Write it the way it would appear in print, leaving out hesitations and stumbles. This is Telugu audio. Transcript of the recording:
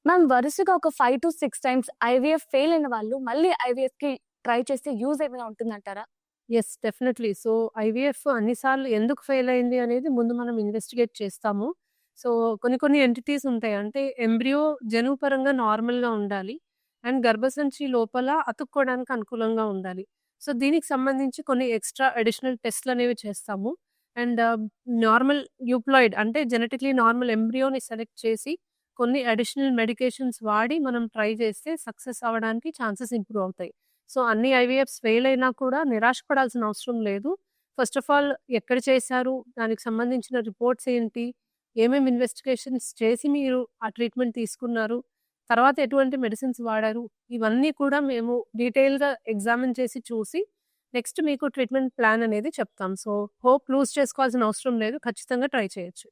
మ్యామ్ వరుసగా ఒక 5-6 టైమ్స్ ఐవీఎఫ్ ఫెయిల్ అయిన వాళ్ళు మళ్ళీ ఐవీఎఫ్‌కి ట్రై చేస్తే యూజ్ ఏమైనా ఉంటుందంటారా? యెస్. డెఫినెట్‌లీ. సో, ఐవీఎఫ్ అన్ని సార్లు ఎందుకు ఫెయిల్ అయింది అనేది ముందు మనం ఇన్వెస్టిగేట్ చేస్తాము. సో, కొన్ని కొన్ని ఎంటిటీస్ ఉంటాయి. అంటే ఎంబ్రియో జన్యుపరంగా నార్మల్‌గా ఉండాలి. అండ్ గర్భసంచి లోపల అతుక్కోవడానికి అనుకూలంగా ఉండాలి. సో, దీనికి సంబంధించి కొన్ని ఎక్స్‌ట్రా అడిషనల్ టెస్ట్‌లనేవి చేస్తాము. అండ్ నార్మల్ యూప్లాయిడ్ అంటే జెనెటికల్లీ నార్మల్ ఎంబ్రియోని సెలెక్ట్ చేసి కొన్ని అడిషనల్ మెడికేషన్స్ వాడి మనం ట్రై చేస్తే సక్సెస్ అవ్వడానికి ఛాన్సెస్ ఇంప్రూవ్ అవుతాయి. సో, అన్ని ఐవీఎఫ్స్ ఫెయిల్ అయినా కూడా నిరాశ పడాల్సిన అవసరం లేదు. ఫస్ట్ ఆఫ్ ఆల్ ఎక్కడ చేశారు? దానికి సంబంధించిన రిపోర్ట్స్ ఏంటి? ఏమేమి ఇన్వెస్టిగేషన్స్ చేసి మీరు ఆ ట్రీట్మెంట్ తీసుకున్నారు? తర్వాత ఎటువంటి మెడిసిన్స్ వాడారు? ఇవన్నీ కూడా మేము డీటెయిల్‌గా ఎగ్జామిన్ చేసి చూసి నెక్స్ట్ మీకు ట్రీట్మెంట్ ప్లాన్ అనేది చెప్తాం. సో, హోప్ లూజ్ చేసుకోవాల్సిన అవసరం లేదు. ఖచ్చితంగా ట్రై చేయొచ్చు.